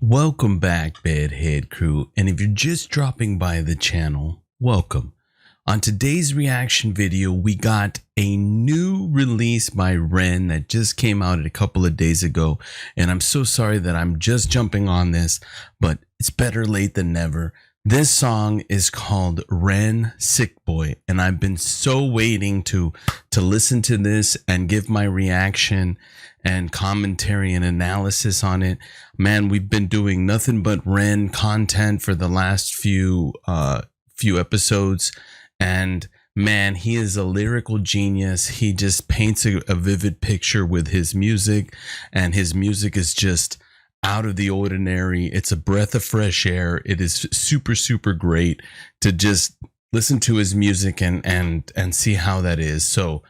Welcome back, Bedhead crew, and if you're just dropping by the channel, welcome. On today's reaction video, we got a new release by Ren that just came out a couple of days ago, and I'm so sorry that I'm just jumping on this, but it's better late than never. This song is called Ren Sick Boi, and I've been so waiting to listen to this and give my reaction and commentary and analysis on it. Man, we've been doing nothing but Ren content for the last few episodes, and man, he is a lyrical genius. He just paints a vivid picture with his music, and his music is just out of the ordinary. It's a breath of fresh air. It is super great to just listen to his music and see how that is. So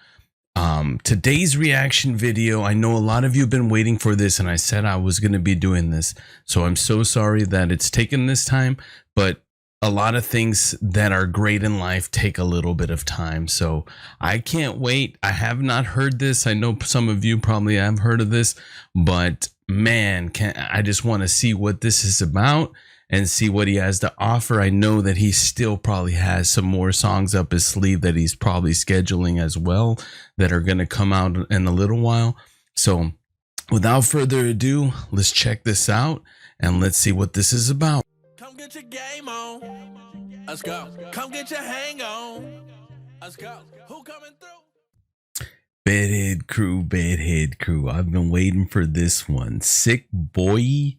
today's reaction video, I know a lot of you have been waiting for this, and I said I was going to be doing this, so I'm so sorry that it's taken this time, but a lot of things that are great in life take a little bit of time. So I can't wait. I have not heard this. I know some of you probably have heard of this, but man, I just want to see what this is about and see what he has to offer. I know that he still probably has some more songs up his sleeve that he's probably scheduling as well that are going to come out in a little while. So without further ado, let's check this out and let's see what this is about. Come get your game on. Let's go. Come get your hang on. Let's go. Who coming through? Bedhead crew. I've been waiting for this one. Sick Boi.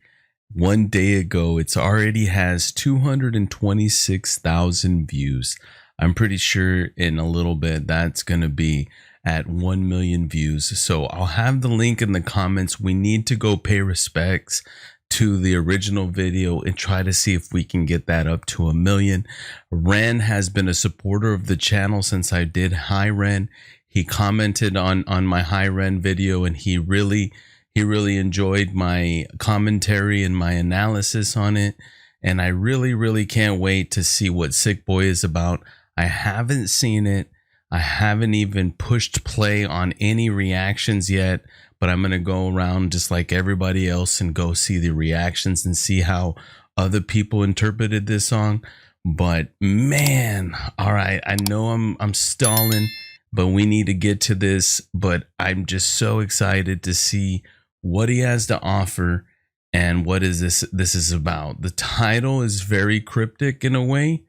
One day ago, it's already has 226,000 views. I'm pretty sure in a little bit that's going to be at 1 million views. So I'll have the link in the comments. We need to go pay respects to the original video and try to see if we can get that up to 1 million. Ren has been a supporter of the channel since I did Hi Ren. He commented on my Hi Ren video, and he really enjoyed my commentary and my analysis on it. And I really can't wait to see what Sick Boi is about. I haven't seen it. I haven't even pushed play on any reactions yet, but I'm going to go around just like everybody else and go see the reactions and see how other people interpreted this song. But man, all right, I know I'm stalling, but we need to get to this. But I'm just so excited to see what he has to offer and what is this is about. The title is very cryptic in a way,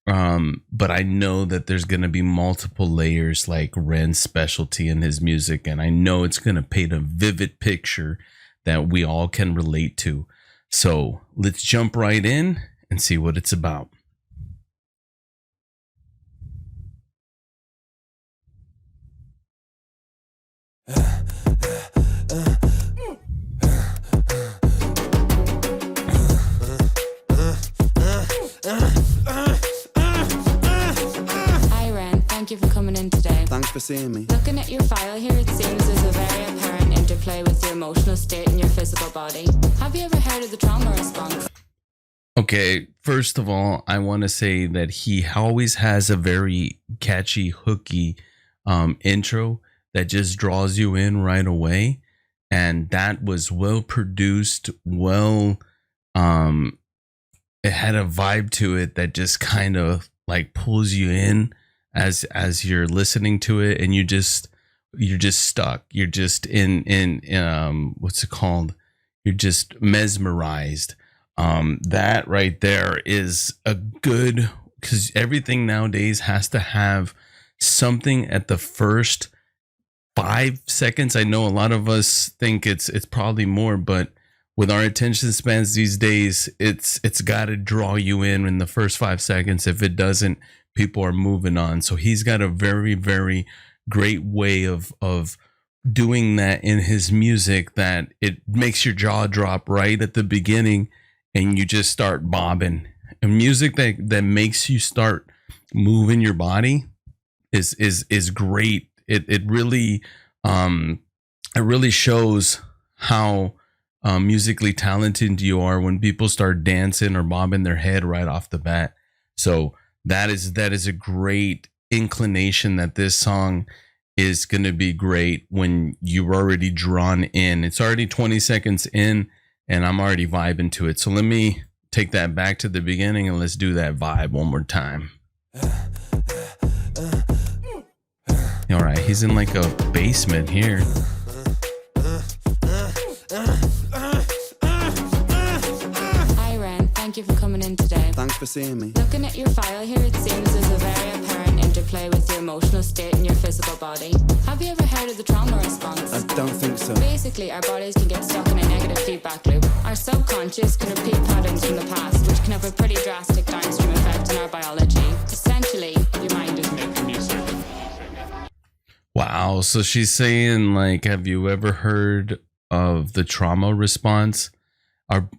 but I know that there's going to be multiple layers like Ren's specialty in his music, and I know it's going to paint a vivid picture that we all can relate to. So let's jump right in and see what it's about. Thank you for coming in today. Thanks for seeing me. Looking at your file here, it seems there's a very apparent interplay with your emotional state and your physical body. Have you ever heard of the trauma response? Okay, first of all, I want to say that he always has a very catchy, hooky intro that just draws you in right away. And that was well produced, well, it had a vibe to it that just kind of like pulls you in as you're listening to it, and you're just stuck. You're just in what's it called? You're just mesmerized. That right there is a good, because everything nowadays has to have something at the first 5 seconds. I know a lot of us think it's probably more, but with our attention spans these days, it's got to draw you in the first 5 seconds. If it doesn't, people are moving on. So he's got a very great way of doing that in his music, that it makes your jaw drop right at the beginning and you just start bobbing. And music that makes you start moving your body is great. It really shows how musically talented you are when people start dancing or bobbing their head right off the bat. So that is a great inclination that this song is going to be great when you're already drawn in. It's already 20 seconds in, and I'm already vibing to it. So let me take that back to the beginning and let's do that vibe one more time. All right, he's in like a basement here. Hi Ren, thank you for coming in today. Thanks for seeing me. Looking at your file here, it seems there's a very apparent interplay with your emotional state and your physical body. Have you ever heard of the trauma response? I don't think so. Basically, our bodies can get stuck in a negative feedback loop. Our subconscious can repeat patterns from the past, which can have a pretty drastic downstream effect on our biology. Essentially, your mind is making music. Wow. So she's saying, like, have you ever heard of the trauma response?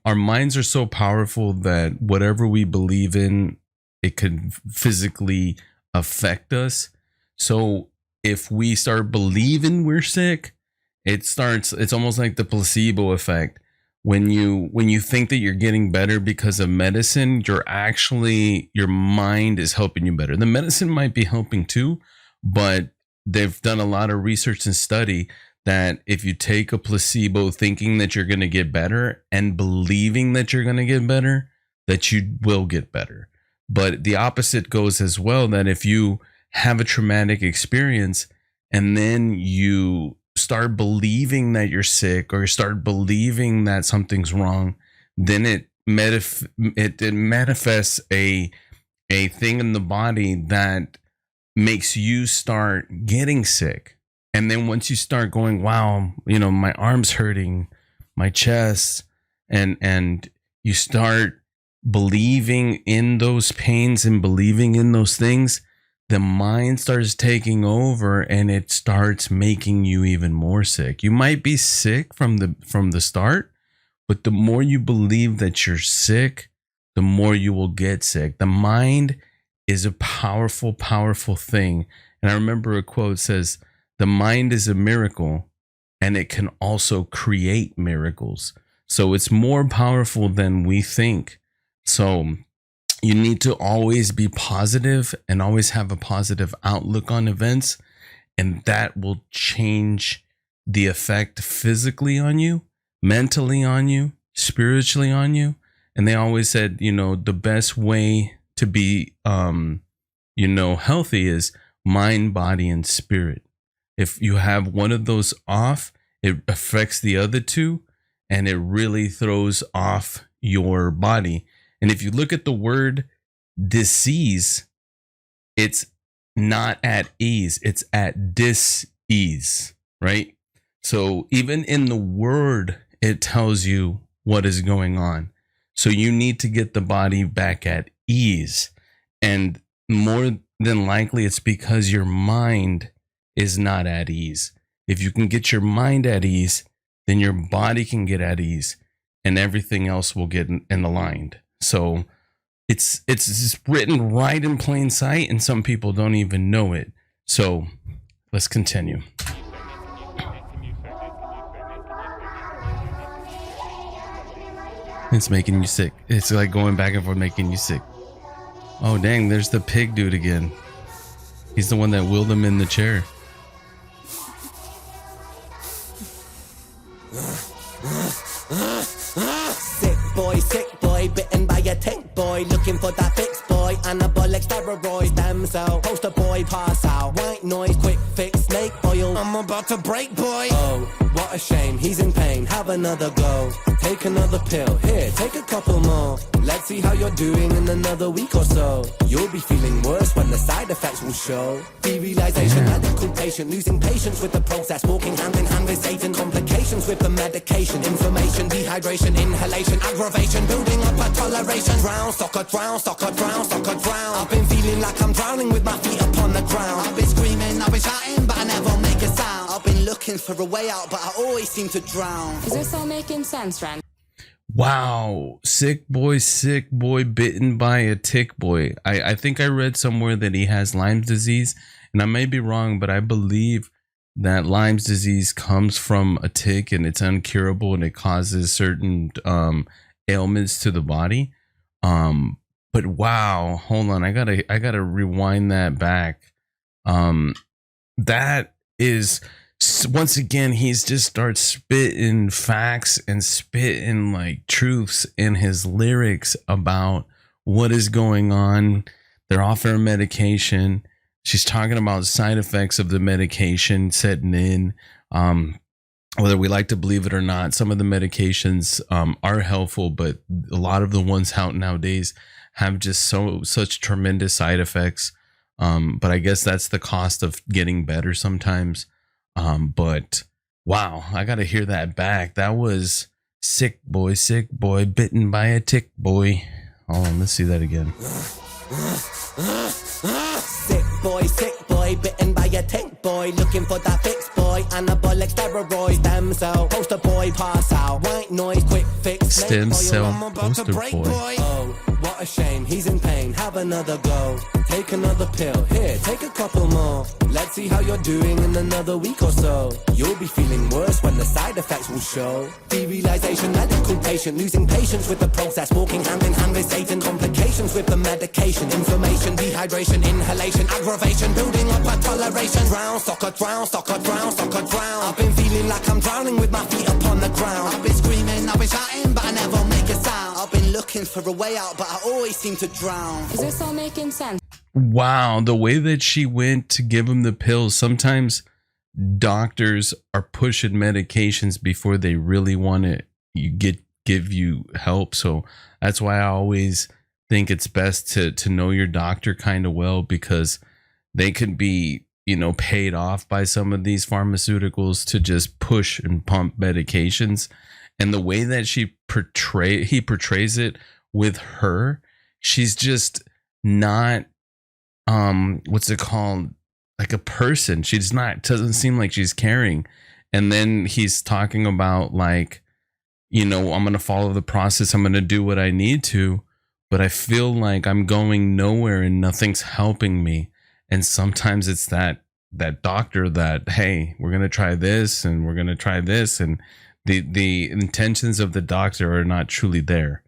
Our minds are so powerful that whatever we believe in, it could physically affect us. So if we start believing we're sick, it's almost like the placebo effect. When you think that you're getting better because of medicine, your mind is helping you better. The medicine might be helping too, but they've done a lot of research and study that if you take a placebo thinking that you're going to get better and believing that you're going to get better, that you will get better. But the opposite goes as well, that if you have a traumatic experience and then you start believing that you're sick or you start believing that something's wrong, then it manifests a thing in the body that makes you start getting sick. And then once you start going, wow, my arm's hurting, my chest, and you start believing in those pains and believing in those things, the mind starts taking over and it starts making you even more sick. You might be sick from the start, but the more you believe that you're sick, the more you will get sick. The mind is a powerful, powerful thing. And I remember a quote says, the mind is a miracle and it can also create miracles. So it's more powerful than we think. So you need to always be positive and always have a positive outlook on events. And that will change the effect physically on you, mentally on you, spiritually on you. And they always said, the best way to be, healthy is mind, body, and spirit. If you have one of those off, it affects the other two and it really throws off your body. And if you look at the word disease, it's not at ease, it's at dis-ease, right? So even in the word, it tells you what is going on. So you need to get the body back at ease. And more than likely, it's because your mind is not at ease. If you can get your mind at ease, then your body can get at ease and everything else will get in aligned. So it's written right in plain sight and some people don't even know it. So let's continue. It's making you sick. It's like going back and forth making you sick. Oh dang, there's the pig dude again. He's the one that wheeled him in the chair. Sick boy, bitten by a tick boy, looking for that fix boy, anabolic steroids, damn cell, poster boy, pass out, white noise, quick fix, snake oil, I'm about to break boy. Oh, what a shame, he's in pain, have another go, take another pill, here, take a couple more, let's see how you're doing in another week or so, you'll be feeling worse when the side effects will show, derealization, medical patient, losing patience with the process, walking hand in hand with Satan, complications with the medication, inflammation, dehydration, inhalation, aggravation, building up a toleration, drown, soccer, drown, soccer, drown, soccer, drown, I've been feeling like I'm drowning with my feet upon the ground, I've been screaming, I've been shouting, but I never make a sound, I've been looking for a way out, but I always seem to drown. Is this all making sense, Ren? Wow, sick boy, bitten by a tick boy. I think I read somewhere that he has Lyme's disease, and I may be wrong, but I believe that Lyme's disease comes from a tick and it's uncurable and it causes certain ailments to the body. But wow, hold on, I gotta rewind that back. That is once again, he's just starts spitting facts and spitting like truths in his lyrics about what is going on. They're offering medication. She's talking about side effects of the medication setting in. Whether we like to believe it or not, some of the medications are helpful, but a lot of the ones out nowadays have just such tremendous side effects. But I guess that's the cost of getting better sometimes. But wow, I gotta hear that back. That was sick boy, bitten by a tick boy. Hold on, let's see that again. Sick boy, bitten by a tick boy, looking for that fix boy, anabolic steroids, stem cell, poster boy, pass out, white noise, quick fix, stem cell, I'm about poster to break, boy. Oh, what a shame, he's in pain, have another go, take another pill, here, take a couple more, let's see how you're doing in another week or so, you'll be feeling worse when the side effects will show, derealization, medical patient, losing patience with the process, walking hand in hand with Satan, complications with the medication, inflammation, dehydration, inhalation, aggravation, building up a toleration, drown, soccer, drown, soccer, drown, soccer, drown, I've been feeling like I'm drowning with my feet upon the ground, I've been screaming, I've been shouting, but I never make a sound, I've been looking for a way out, but I always seem to drown. Is this all making sense? Wow, the way that she went to give him the pills. Sometimes doctors are pushing medications before they really want to give you help. So that's why I always think it's best to know your doctor kind of well, because they could be, paid off by some of these pharmaceuticals to just push and pump medications. And the way that he portrays it with her, she's just not what's it called, like a person. She's not, doesn't seem like she's caring. And then he's talking about like, I'm going to follow the process, I'm going to do what I need to, but I feel like I'm going nowhere and nothing's helping me. And sometimes it's that doctor that, hey, we're going to try this and we're going to try this, and the intentions of the doctor are not truly there.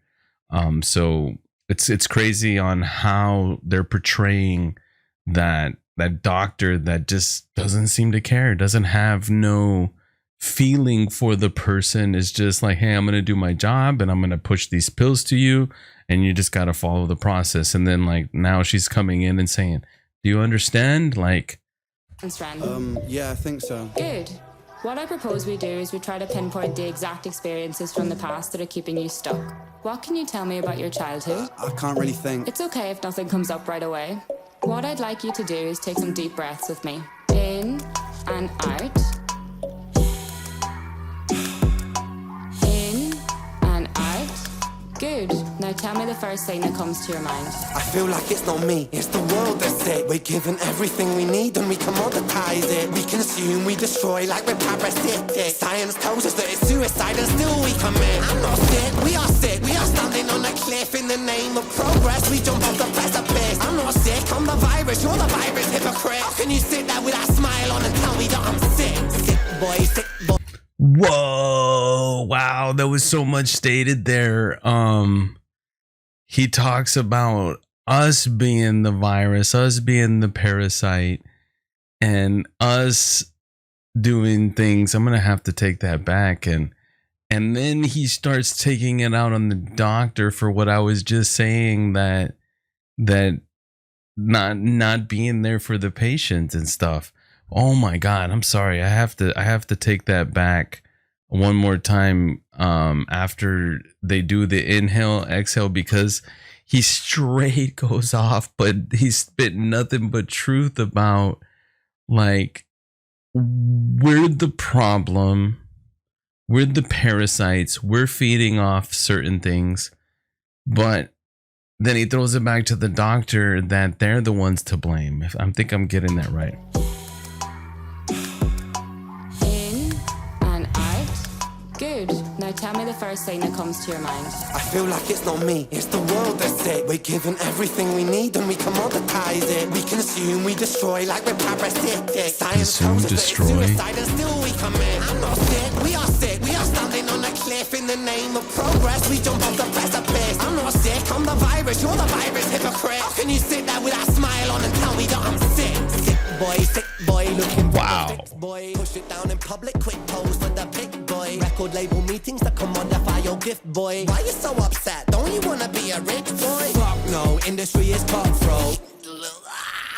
So it's crazy on how they're portraying that doctor that just doesn't seem to care, doesn't have no feeling for the person, is just like, hey, I'm going to do my job and I'm going to push these pills to you and you just got to follow the process. And then like now she's coming in and saying, do you understand? Like, yeah, I think so. Good. What I propose we do is we try to pinpoint the exact experiences from the past that are keeping you stuck. What can you tell me about your childhood? I can't really think. It's okay if nothing comes up right away. What I'd like you to do is take some deep breaths with me. In and out. In and out. Good. Now tell me the first thing that comes to your mind. I feel like it's not me, it's the world that's sick. We're given everything we need and we commoditize it. We consume, we destroy like we're parasitic. Science tells us that it's suicide and still we commit. I'm not sick, we are standing on a cliff in the name of progress. We jump off the precipice. I'm not sick, I'm the virus, you're the virus, hypocrite. How can you sit there with that smile on and tell me that I'm sick? Sick boy. Whoa, wow, there was so much stated there. He talks about us being the virus, us being the parasite, and us doing things. I'm gonna have to take that back, and then he starts taking it out on the doctor for what I was just saying, that not being there for the patients and stuff. Oh my God, I'm sorry. I have to take that back one more time after they do the inhale, exhale, because he straight goes off, but he's spitting nothing but truth about like, we're the problem, we're the parasites, we're feeding off certain things, but then he throws it back to the doctor that they're the ones to blame. I think I'm getting that right. Good. Now tell me the first thing that comes to your mind. I feel like it's not me, it's the world that's sick. We're given everything we need and we commoditize it. We consume, we destroy like we're parasitic. Science tells us that it's suicide and still we commit. I'm not sick, we are standing on a cliff in the name of progress. We jump off the precipice. I'm not sick, I'm the virus, you're the virus, hypocrite. How can you sit there with that smile on and tell me that I'm sick? Sick boy, looking for the fix boy. Push it down a rich boy. Fuck no, industry is cutthroat.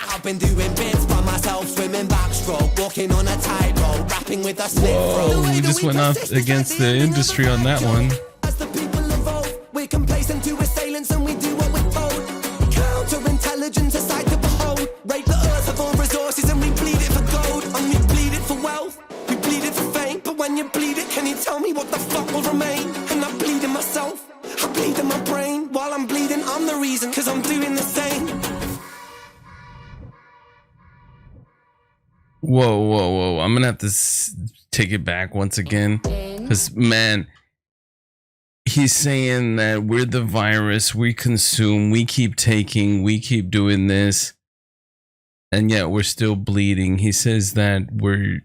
I've been doing bits by myself, swimming backstroke, walking on a tightrope, rapping with a slit throat. We just went up against the industry on that one. As the people evolve, we're complacent to assailants and we do what we're told. Counterintelligence, a sight to behold. Rape the earth of all resources and we bleed it for gold. And we bleed it for wealth, we bleed it for fame. But when you bleed it, can you tell me what the fuck will remain? And I bleed in myself, I bleed in my brain. While I'm bleeding, I'm the reason, cause I'm doing the same. Whoa. I'm going to have to take it back once again. Because, man, he's saying that we're the virus, we consume, we keep taking, we keep doing this. And yet we're still bleeding. He says that we're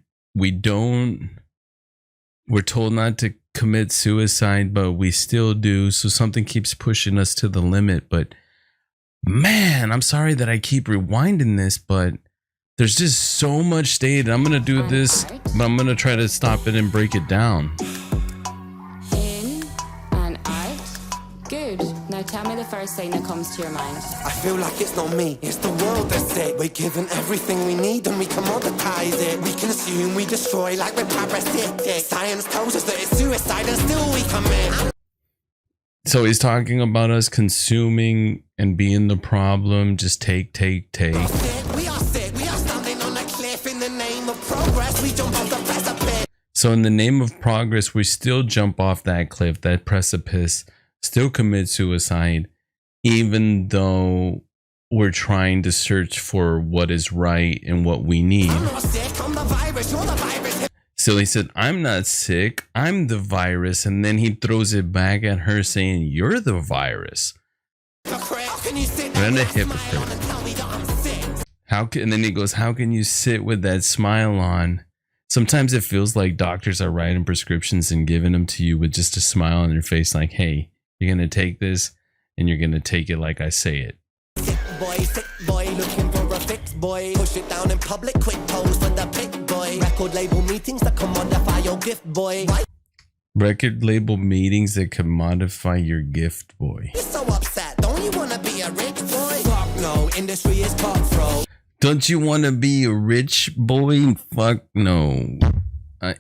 told not to commit suicide, but we still do. So something keeps pushing us to the limit. But, man, I'm sorry that I keep rewinding this, but there's just so much stated. I'm going to do this, but I'm going to try to stop it and break it down. In and out. Good. Now tell me the first thing that comes to your mind. I feel like it's not me, it's the world that's it. We're given everything we need and we commoditize it. We consume, we destroy like we're parasitic. Science tells us that it's suicide and still we commit. So he's talking about us consuming and being the problem. Just take. We are sick, we are standing on a cliff in the name of progress. We jump off the precipice. So in the name of progress, we still jump off that cliff, that precipice, still commit suicide, even though we're trying to search for what is right and what we need. I'm not sick, I'm the virus, you're the virus. So he said, I'm not sick, I'm the virus. And then he throws it back at her saying, you're the virus. And a hypocrite. And then he goes, how can you sit with that smile on? Sometimes it feels like doctors are writing prescriptions and giving them to you with just a smile on your face. Like, hey, you're going to take this and you're going to take it like I say it. Sick boy, looking for a fix, boy. Push it down in public, quick pose for the pick, boy. Record label meetings that can modify your gift, boy. Record label meetings that can modify your gift, boy. You're so upset, don't you want to be a rich boy? Fuck no, industry is cutthroat. Don't you want to be a rich boy? Fuck no.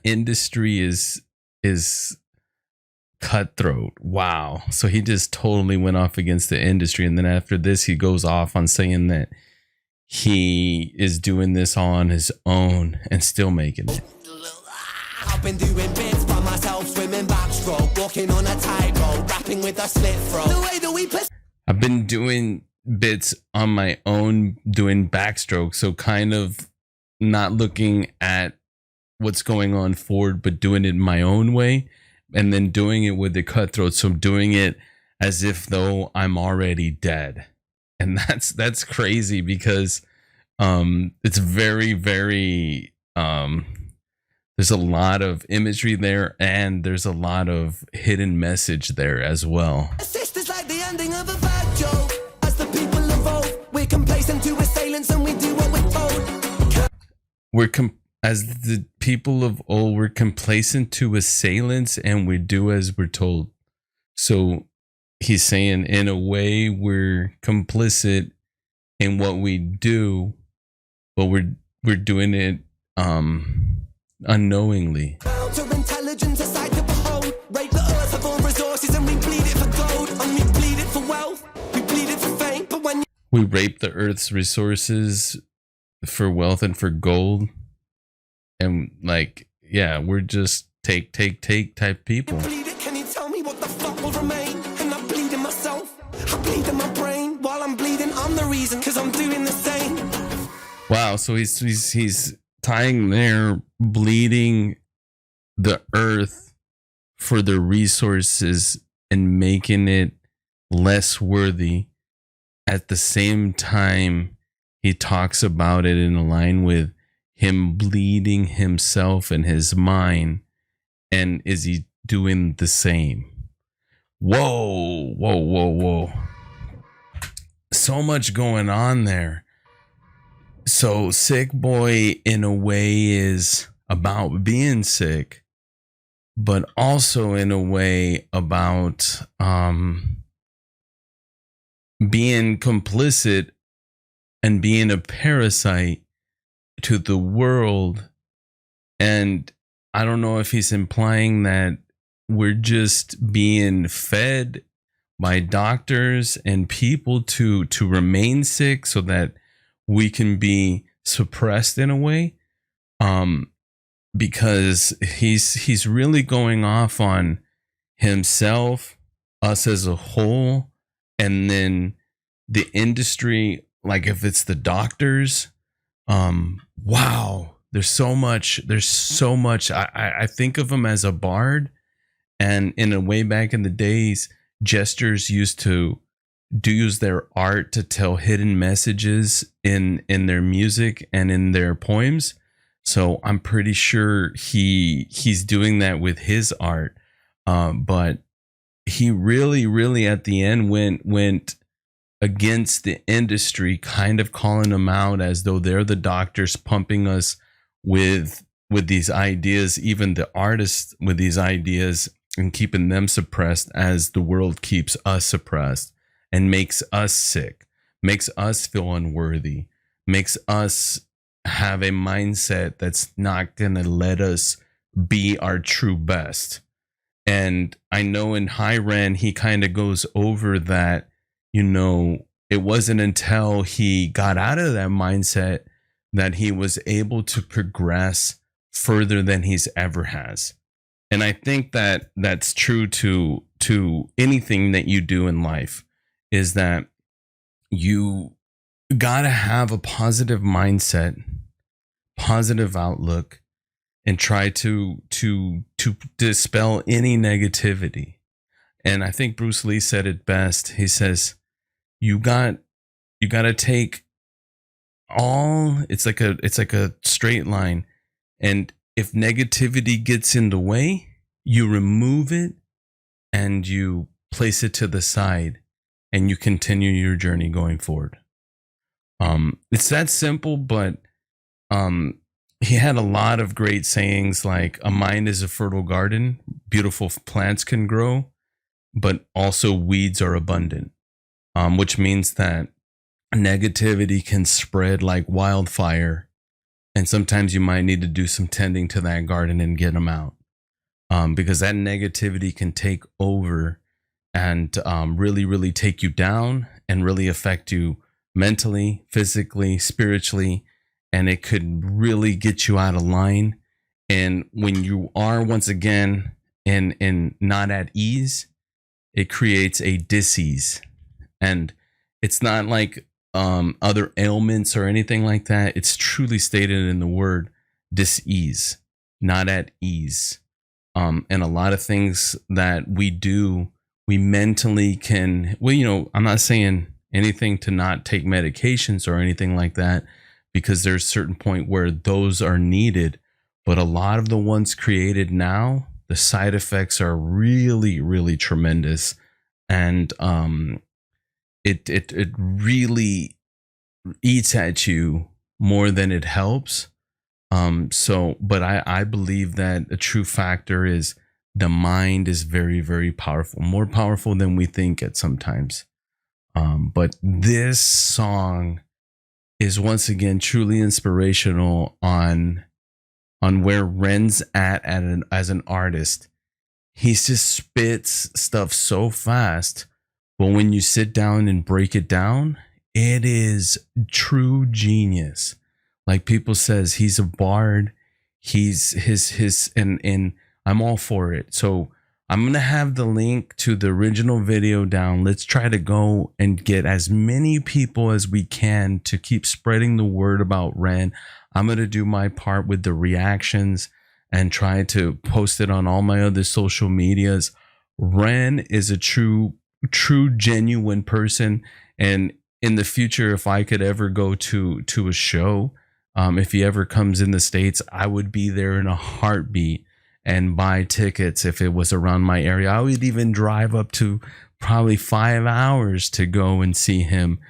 Industry is cutthroat. Wow. So he just totally went off against the industry. And then after this, he goes off on saying that he is doing this all on his own and still making it. I've been doing bits by myself, swimming backstroke, walking on a tightrope, rapping with a slit throat. The way that we play. I've been doing bits on my own, doing backstroke. So kind of not looking at what's going on forward, but doing it my own way. And then doing it with the cutthroat. So I'm doing it as if though I'm already dead. And that's crazy because it's very, very there's a lot of imagery there and there's a lot of hidden message there as well. Sisters like the ending of a bad joke. As the people evolve, we're complacent to assailants and we do what we're told. As the people of old, we're complacent to assailants and we do as we're told. So he's saying in a way we're complicit in what we do, but we're doing it unknowingly. Counterintelligence, a sight to behold. Rape the earth of all resources and we bleed it for gold. And we bleed it for wealth, we bleed it for fame. But when we rape the earth's resources for wealth and for gold. And like, yeah, we're just take type people. bleed it, can you tell me what the fuck will remain? And I bleed in myself, I bleed in my brain. While I'm bleeding, I'm the reason, cause I'm doing the same. Wow, so he's tying their bleeding the earth for the resources and making it less worthy. At the same time, he talks about it in line with him bleeding himself and his mind. And is he doing the same? Whoa. So much going on there. So Sick Boi in a way is about being sick, but also in a way about being complicit and being a parasite to the world. And I don't know if he's implying that we're just being fed by doctors and people to remain sick so that we can be suppressed in a way. Because he's really going off on himself, us as a whole, and then the industry. Like if it's the doctors, wow, there's so much. I think of him as a bard, and in a way back in the days, jesters used to use their art to tell hidden messages in their music and in their poems. So I'm pretty sure he's doing that with his art. But he really at the end went against the industry, kind of calling them out as though they're the doctors pumping us with these ideas, even the artists with these ideas, and keeping them suppressed as the world keeps us suppressed and makes us sick, makes us feel unworthy, makes us have a mindset that's not going to let us be our true best. And I know in High Ren, he kind of goes over that, it wasn't until he got out of that mindset that he was able to progress further than he's ever has. And I think that that's true to anything that you do in life, is that you got to have a positive mindset, positive outlook, and try to dispel any negativity. And I think Bruce Lee said it best. He says, you got to take it's like a straight line. And if negativity gets in the way, you remove it and you place it to the side and you continue your journey going forward. It's that simple, but he had a lot of great sayings like a mind is a fertile garden, beautiful plants can grow, but also weeds are abundant, which means that negativity can spread like wildfire. And sometimes you might need to do some tending to that garden and get them out, because that negativity can take over and really take you down and really affect you mentally, physically, spiritually, and it could really get you out of line. And when you are once again in not at ease, it creates a dis-ease. And it's not like other ailments or anything like that. It's truly stated in the word dis-ease, not at ease. And a lot of things that we do, we mentally can, I'm not saying anything to not take medications or anything like that, because there's a certain point where those are needed. But a lot of the ones created now, the side effects are really tremendous. And it really eats at you more than it helps. But I believe that a true factor is the mind is very powerful, more powerful than we think at sometimes. But this song is once again truly inspirational on where Ren's at as an artist. He just spits stuff so fast, but when you sit down and break it down, it is true genius. Like people says, he's a bard. He's his and I'm all for it. So I'm going to have the link to the original video down. Let's try to go and get as many people as we can to keep spreading the word about Ren. I'm going to do my part with the reactions and try to post it on all my other social medias. Ren is a true, genuine person. And in the future, if I could ever go to a show, if he ever comes in the States, I would be there in a heartbeat and buy tickets if it was around my area. I would even drive up to probably 5 hours to go and see him,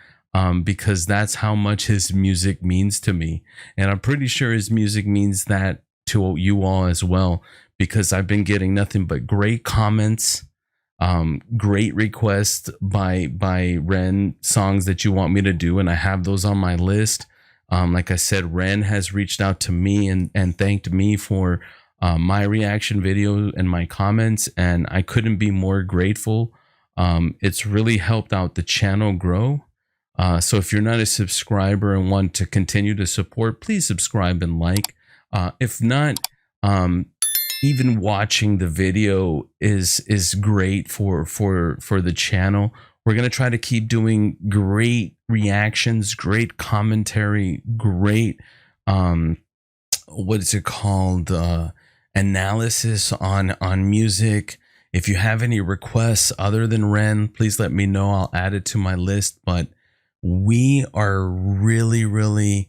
because that's how much his music means to me. And I'm pretty sure his music means that to you all as well, because I've been getting nothing but great comments, great requests by Ren, songs that you want me to do, and I have those on my list. Like I said, Ren has reached out to me and thanked me for my reaction video and my comments, and I couldn't be more grateful. It's really helped out the channel grow. So if you're not a subscriber and want to continue to support, please subscribe and like. If not, even watching the video is great for the channel. We're gonna try to keep doing great reactions, great commentary, great what is it called, analysis on music. If you have any requests other than Ren, please let me know. I'll add it to my list. But we are really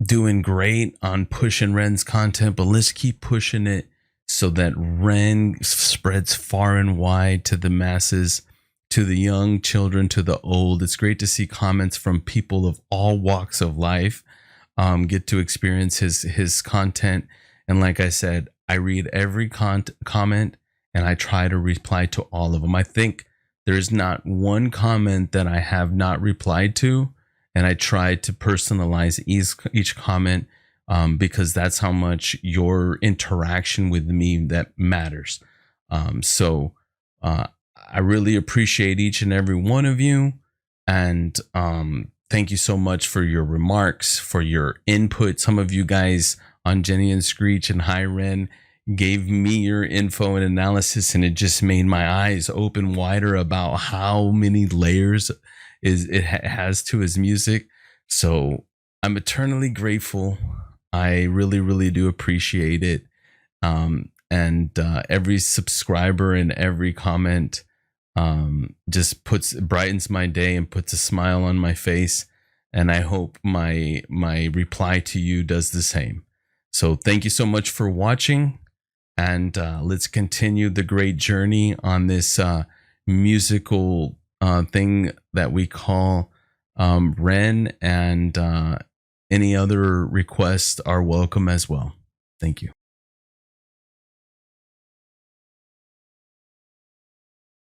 doing great on pushing Ren's content, but let's keep pushing it so that Ren spreads far and wide to the masses, to the young children, to the old. It's great to see comments from people of all walks of life get to experience his content. And like I said, I read every comment and I try to reply to all of them. I think there's not one comment that I have not replied to, and I try to personalize each comment because that's how much your interaction with me that matters. So I really appreciate each and every one of you, and thank you so much for your remarks, for your input. Some of you guys on Jenny and Screech and Hi Ren gave me your info and analysis, and it just made my eyes open wider about how many layers it has to his music. So I'm eternally grateful. I really do appreciate it. And every subscriber and every comment just brightens my day and puts a smile on my face. And I hope my reply to you does the same. So thank you so much for watching, and let's continue the great journey on this musical thing that we call Ren, and any other requests are welcome as well. Thank you.